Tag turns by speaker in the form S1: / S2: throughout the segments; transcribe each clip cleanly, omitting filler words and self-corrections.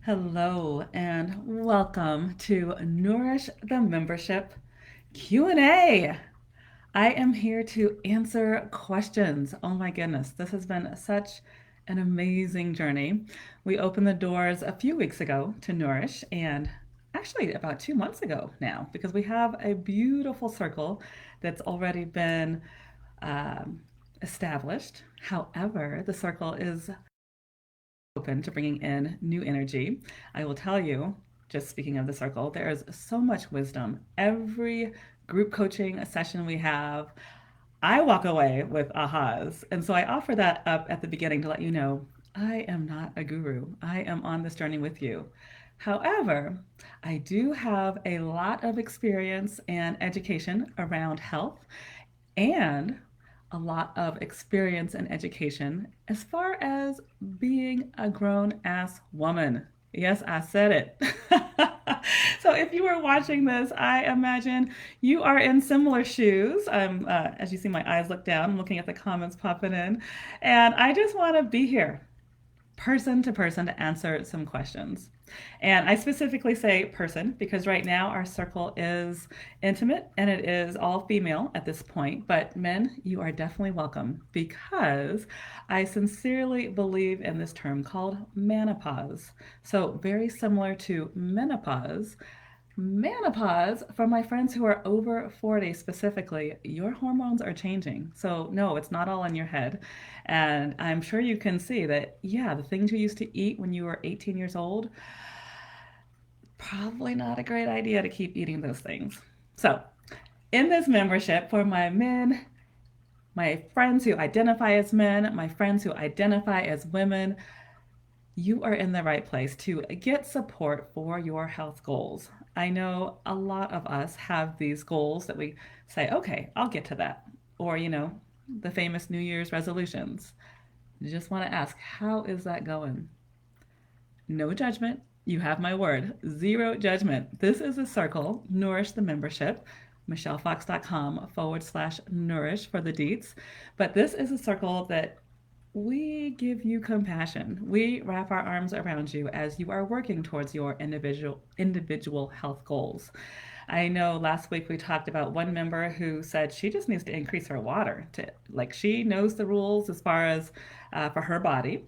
S1: Hello and welcome to Nourish the Membership Q&A. I am here to answer questions. Oh my goodness, this has been such an amazing journey. We opened the doors a few weeks ago to Nourish, and actually about 2 months ago now, because we have a beautiful circle that's already been um, established. However, the circle is open to bringing in new energy. I will tell you, just speaking of the circle, there is so much wisdom. Every group coaching session we have, I walk away with ahas. And so I offer that up at the beginning to let you know I am not a guru. I am on this journey with you. However, I do have a lot of experience and education around health and a lot of experience and education as far as being a grown ass woman. Yes, I said it. So if you are watching this, I imagine you are in similar shoes. As you see, my eyes look down. I'm looking at the comments popping in, and I just want to be here person to person to answer some questions. And I specifically say person because right now our circle is intimate and it is all female at this point. But men, you are definitely welcome because I sincerely believe in this term called menopause. So, very similar to menopause, for my friends who are over 40 specifically, your hormones are changing. So, no, it's not all in your head. And I'm sure you can see that, yeah, the things you used to eat when you were 18 years old, probably not a great idea to keep eating those things. So, in this membership for my men, my friends who identify as men, my friends who identify as women, you are in the right place to get support for your health goals. I know a lot of us have these goals that we say, okay, I'll get to that. Or, the famous New Year's resolutions. You just want to ask, how is that going? No judgment. You have my word. Zero judgment. This is a circle. Nourish the membership. MichelleFox.com/nourish for the deets. But this is a circle that we give you compassion. We wrap our arms around you as you are working towards your individual health goals. I know last week we talked about one member who said she just needs to increase her water to like she knows the rules as far as for her body.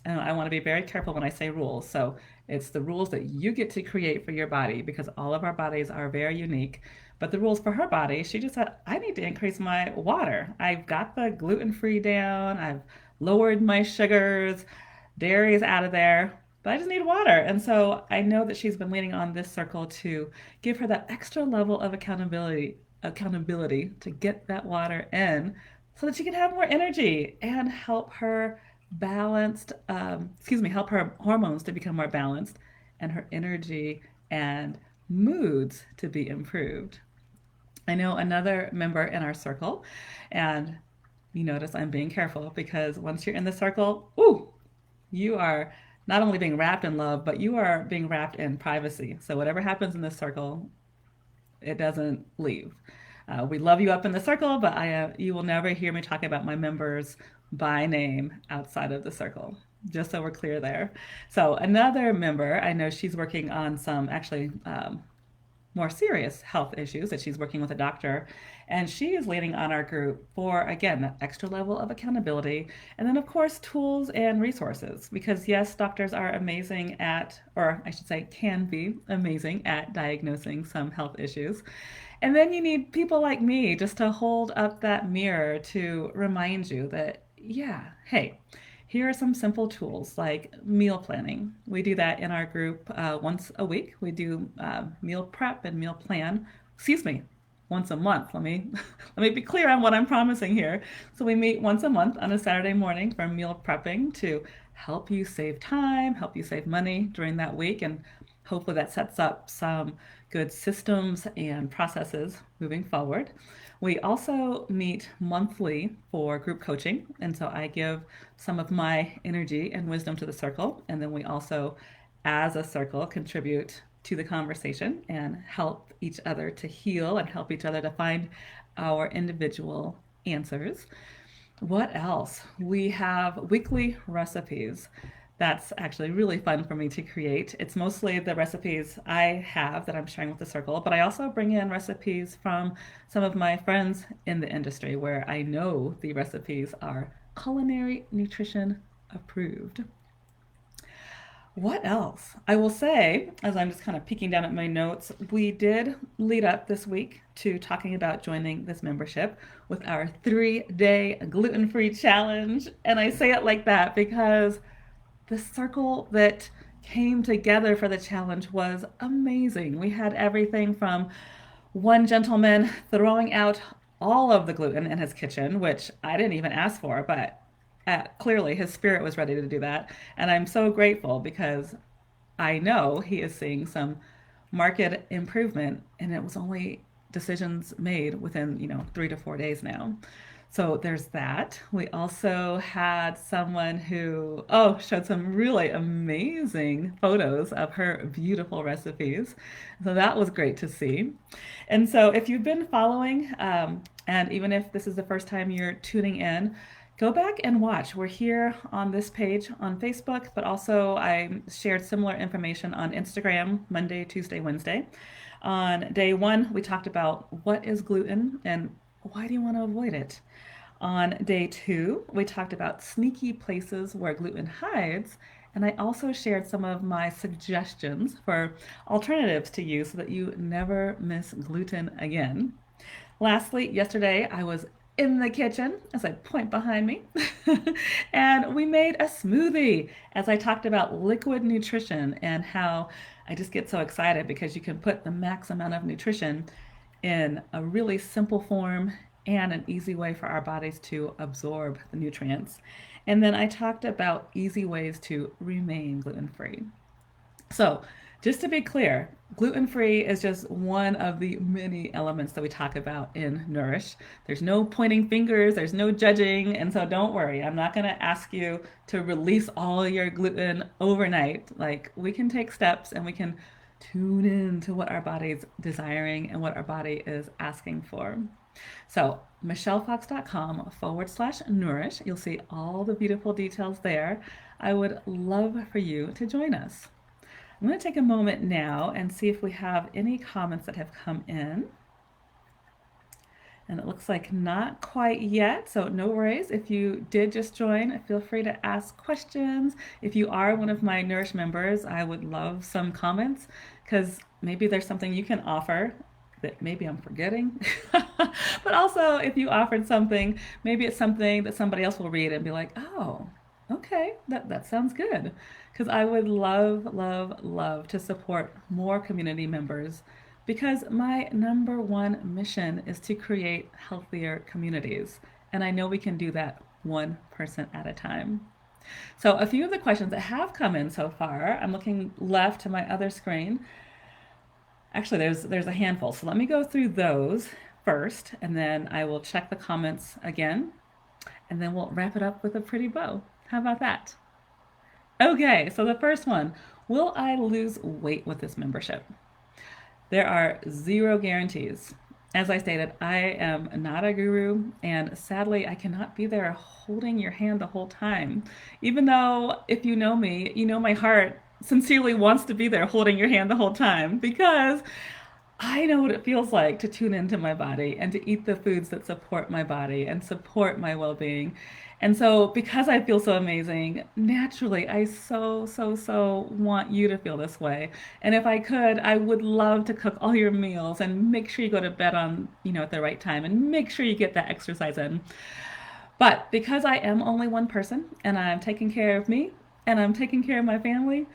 S1: And I want to be very careful when I say rules. So it's the rules that you get to create for your body because all of our bodies are very unique. But the rules for her body, she just said, I need to increase my water. I've got the gluten free down. I've lowered my sugars. Dairy is out of there. But I just need water. And so I know that she's been leaning on this circle to give her that extra level of accountability to get that water in so that she can have more energy and help her help her hormones to become more balanced and her energy and moods to be improved. I know another member in our circle, and you notice I'm being careful because once you're in the circle, ooh, you are not only being wrapped in love, but you are being wrapped in privacy. So whatever happens in this circle, it doesn't leave. We love you up in the circle, but you will never hear me talk about my members by name outside of the circle. Just so we're clear there. So another member, I know she's working on some actually more serious health issues that she's working with a doctor. And she is leading on our group for, again, that extra level of accountability. And then, of course, tools and resources. Because, yes, doctors are amazing at, or I should say, can be amazing at diagnosing some health issues. And then you need people like me just to hold up that mirror to remind you that, yeah, hey, here are some simple tools like meal planning. We do that in our group once a week. We do meal prep and meal plan. Excuse me, once a month. Let me be clear on what I'm promising here. So we meet once a month on a Saturday morning for meal prepping to help you save time, help you save money during that week, and hopefully that sets up some good systems and processes moving forward. We also meet monthly for group coaching, and so I give some of my energy and wisdom to the circle, and then we also, as a circle, contribute to the conversation and help each other to heal and help each other to find our individual answers. What else? We have weekly recipes. That's actually really fun for me to create. It's mostly the recipes I have that I'm sharing with the circle, but I also bring in recipes from some of my friends in the industry where I know the recipes are culinary nutrition approved. What else? I will say, as I'm just kind of peeking down at my notes, we did lead up this week to talking about joining this membership with our 3-day gluten free challenge. And I say it like that because the circle that came together for the challenge was amazing. We had everything from one gentleman throwing out all of the gluten in his kitchen, which I didn't even ask for, but clearly his spirit was ready to do that. And I'm so grateful because I know he is seeing some market improvement, and it was only decisions made within 3 to 4 days now. So there's that. We also had someone who showed some really amazing photos of her beautiful recipes. So that was great to see. And so if you've been following, and even if this is the first time you're tuning in, go back and watch. We're here on this page on Facebook, but also I shared similar information on Instagram Monday, Tuesday, Wednesday. On day one, we talked about what is gluten and why do you want to avoid it. On day two, we talked about sneaky places where gluten hides, and I also shared some of my suggestions for alternatives to use so that you never miss gluten again. Lastly, yesterday I was in the kitchen as I point behind me, and we made a smoothie as I talked about liquid nutrition and how I just get so excited because you can put the max amount of nutrition in a really simple form and an easy way for our bodies to absorb the nutrients. And then I talked about easy ways to remain gluten free. So, just to be clear, gluten free is just one of the many elements that we talk about in Nourish. There's no pointing fingers, there's no judging, and so don't worry. I'm not going to ask you to release all your gluten overnight. Like, we can take steps and we can tune in to what our body's desiring and what our body is asking for. So, michellefox.com/nourish. You'll see all the beautiful details there. I would love for you to join us. I'm going to take a moment now and see if we have any comments that have come in. And it looks like not quite yet, so no worries. If you did just join, feel free to ask questions. If you are one of my Nourish members, I would love some comments because maybe there's something you can offer that maybe I'm forgetting. But also, if you offered something, maybe it's something that somebody else will read and be like, oh, okay, that sounds good. Because I would love, love, love to support more community members because my number one mission is to create healthier communities. And I know we can do that one person at a time. So, a few of the questions that have come in so far, I'm looking left to my other screen. Actually, there's a handful. So, let me go through those first, and then I will check the comments again, and then we'll wrap it up with a pretty bow. How about that? Okay, so the first one, will I lose weight with this membership? There are zero guarantees. As I stated, I am not a guru, and sadly, I cannot be there holding your hand the whole time. Even though, if you know me, you know my heart sincerely wants to be there holding your hand the whole time because I know what it feels like to tune into my body and to eat the foods that support my body and support my well being. And so, because I feel so amazing, naturally, I so, so, so want you to feel this way. And if I could, I would love to cook all your meals and make sure you go to bed on, at the right time and make sure you get that exercise in. But because I am only one person and I'm taking care of me and I'm taking care of my family,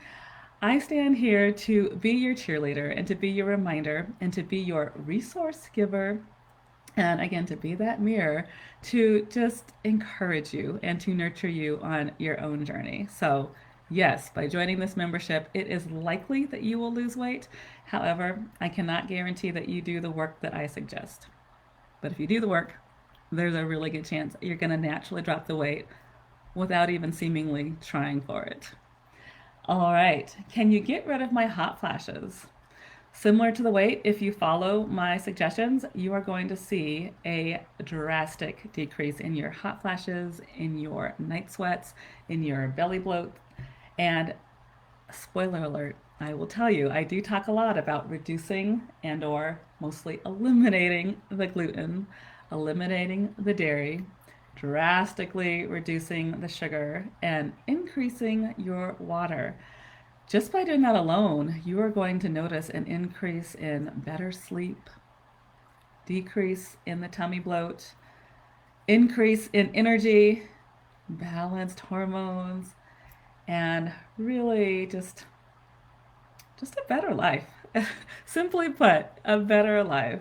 S1: I stand here to be your cheerleader and to be your reminder and to be your resource giver and again to be that mirror to just encourage you and to nurture you on your own journey. So, yes, by joining this membership, it is likely that you will lose weight. However, I cannot guarantee that you do the work that I suggest. But if you do the work, there's a really good chance you're going to naturally drop the weight without even seemingly trying for it. All right, can you get rid of my hot flashes? Similar to the weight, if you follow my suggestions, you are going to see a drastic decrease in your hot flashes, in your night sweats, in your belly bloat. And spoiler alert, I will tell you, I do talk a lot about reducing and or mostly eliminating the gluten, eliminating the dairy, drastically reducing the sugar, and increasing your water. Just by doing that alone, you are going to notice an increase in better sleep, decrease in the tummy bloat, increase in energy, balanced hormones, and really just a better life. Simply put, a better life.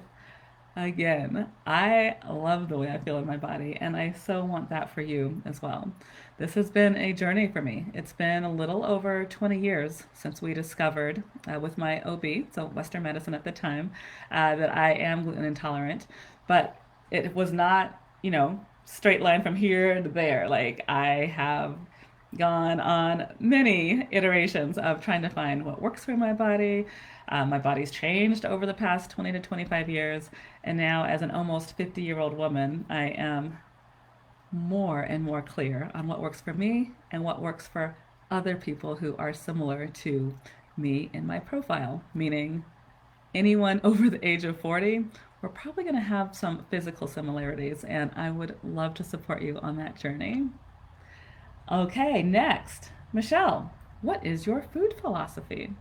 S1: Again, I love the way I feel in my body, and I so want that for you as well. This has been a journey for me. It's been a little over 20 years since we discovered with my OB, so Western medicine at the time, that I am gluten intolerant. But it was not, straight line from here to there. Like, I have gone on many iterations of trying to find what works for my body. My body's changed over the past 20 to 25 years. And now, as an almost 50-year-old woman, I am more and more clear on what works for me and what works for other people who are similar to me in my profile, meaning anyone over the age of 40, we're probably going to have some physical similarities, and I would love to support you on that journey. Okay, next, Michelle, what is your food philosophy?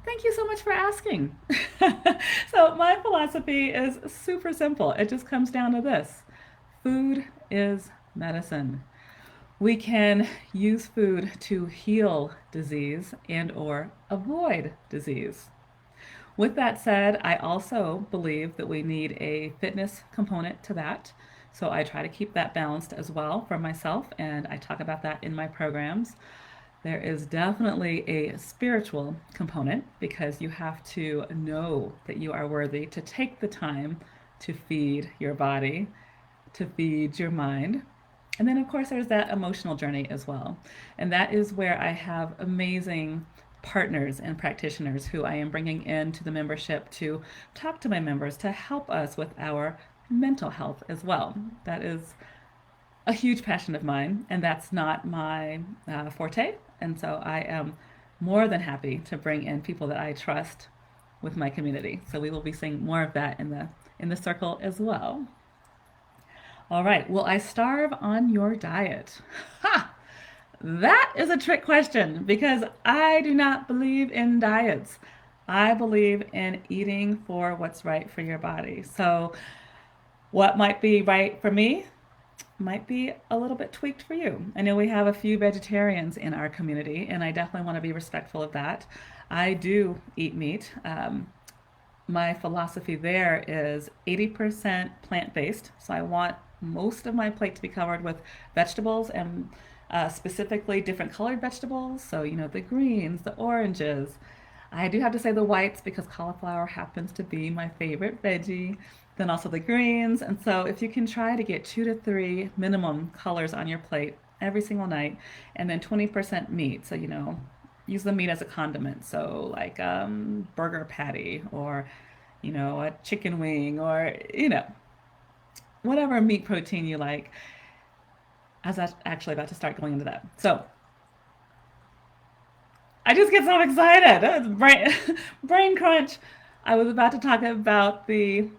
S1: Thank you so much for asking. So, my philosophy is super simple. It just comes down to this: food is medicine. We can use food to heal disease and or avoid disease. With that said, I also believe that we need a fitness component to that. So I try to keep that balanced as well for myself, and I talk about that in my programs. There is definitely a spiritual component because you have to know that you are worthy to take the time to feed your body, to feed your mind. And then, of course, there's that emotional journey as well. And that is where I have amazing partners and practitioners who I am bringing into the membership to talk to my members to help us with our mental health as well. That is a huge passion of mine, and that's not my forte. And so I am more than happy to bring in people that I trust with my community. So we will be seeing more of that in the circle as well. All right. Will I starve on your diet? Ha! That is a trick question because I do not believe in diets. I believe in eating for what's right for your body. So, what might be right for me might be a little bit tweaked for you. I know we have a few vegetarians in our community, and I definitely want to be respectful of that. I do eat meat. My philosophy there is 80% plant based. So I want most of my plate to be covered with vegetables and specifically different colored vegetables. So, the greens, the oranges. I do have to say the whites because cauliflower happens to be my favorite veggie. Then also the greens. And so, if you can try to get 2 to 3 minimum colors on your plate every single night, and then 20% meat. So, use the meat as a condiment. So, like burger patty or, a chicken wing or, whatever meat protein you like. I was actually about to start going into that. So, I just get so excited. Brain crunch. I was about to talk about the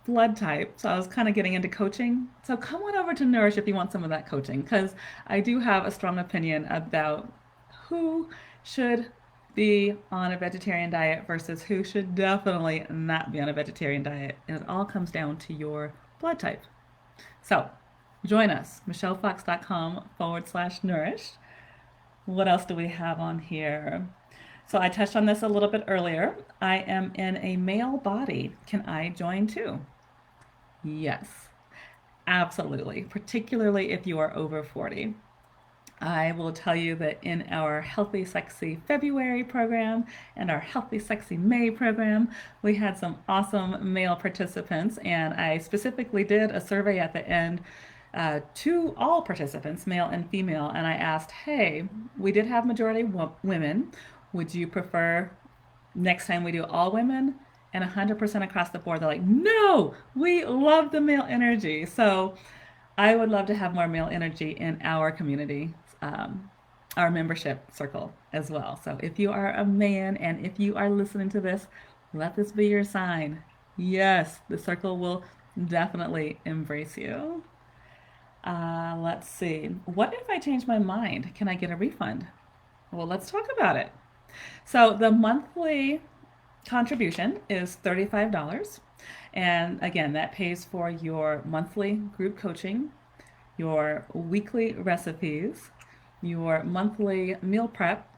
S1: blood type. So I was kind of getting into coaching. So come on over to Nourish if you want some of that coaching, because I do have a strong opinion about who should be on a vegetarian diet versus who should definitely not be on a vegetarian diet. And it all comes down to your blood type. So join us, michellefox.com/nourish. What else do we have on here? So I touched on this a little bit earlier. I am in a male body. Can I join too? Yes, absolutely, particularly if you are over 40. I will tell you that in our Healthy Sexy February program and our Healthy Sexy May program, we had some awesome male participants, and I specifically did a survey at the end to all participants, male and female, and I asked, hey, we did have majority women. Would you prefer next time we do all women? And 100% across the board, they're like, no, we love the male energy. So I would love to have more male energy in our community. Um, our membership circle as well. So if you are a man and if you are listening to this, let this be your sign. Yes, the circle will definitely embrace you. Let's see. What if I change my mind? Can I get a refund? Well, let's talk about it. So the monthly contribution is $35. And again, that pays for your monthly group coaching, your weekly recipes, your monthly meal prep,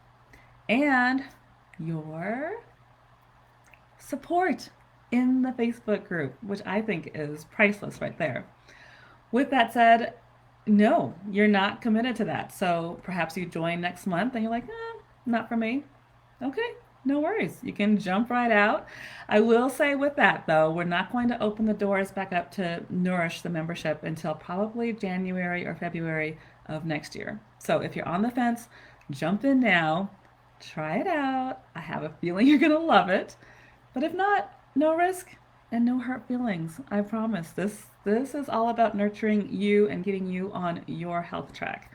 S1: and your support in the Facebook group, which I think is priceless right there. With that said, no, you're not committed to that. So perhaps you join next month and you're like, not for me. Okay, no worries. You can jump right out. I will say with that though, we're not going to open the doors back up to Nourish the membership until probably January or February of next year. So if you're on the fence, jump in now, try it out. I have a feeling you're going to love it. But if not, no risk and no hurt feelings. I promise. This is all about nurturing you and getting you on your health track.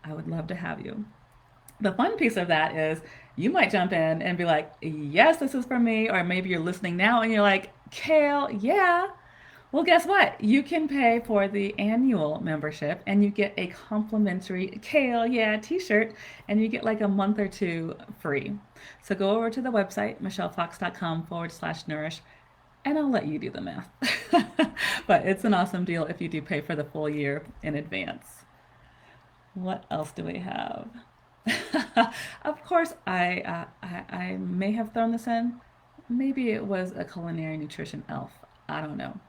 S1: I would love to have you. The fun piece of that is you might jump in and be like, yes, this is for me. Or maybe you're listening now and you're like, Kale, yeah. Well, guess what? You can pay for the annual membership and you get a complimentary Kale, yeah, t shirt, and you get like a month or two free. So go over to the website, michellefox.com/nourish, and I'll let you do the math. But it's an awesome deal if you do pay for the full year in advance. What else do we have? Of course, I may have thrown this in. Maybe it was a culinary nutrition elf. I don't know.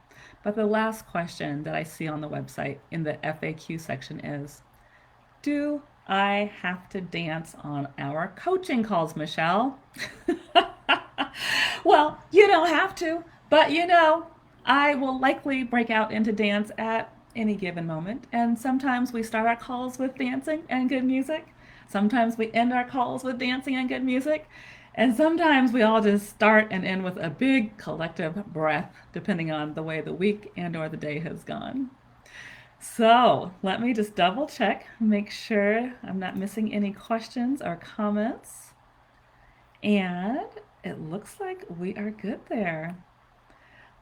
S1: But the last question that I see on the website in the FAQ section is, do I have to dance on our coaching calls, Michelle? Well, you don't have to, but I will likely break out into dance at any given moment. And sometimes we start our calls with dancing and good music. Sometimes we end our calls with dancing and good music. And sometimes we all just start and end with a big collective breath, depending on the way the week and or the day has gone. So let me just double check, make sure I'm not missing any questions or comments. And it looks like we are good there.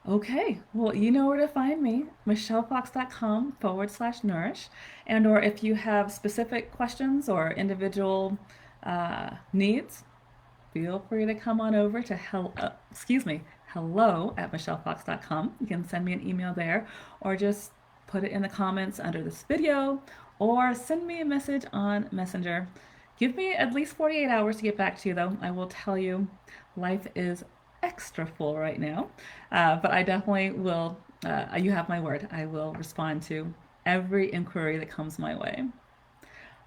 S1: Okay, well, you know where to find me, michellefox.com/nourish. And or if you have specific questions or individual needs, feel free to come on over to hello@michellefox.com. You can send me an email there or just put it in the comments under this video or send me a message on Messenger. Give me at least 48 hours to get back to you though. I will tell you, life is extra full right now, but I definitely will, you have my word, I will respond to every inquiry that comes my way.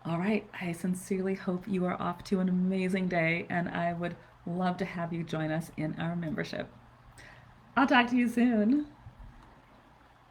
S1: All right, I sincerely hope you are off to an amazing day, and I would love to have you join us in our membership. I'll talk to you soon.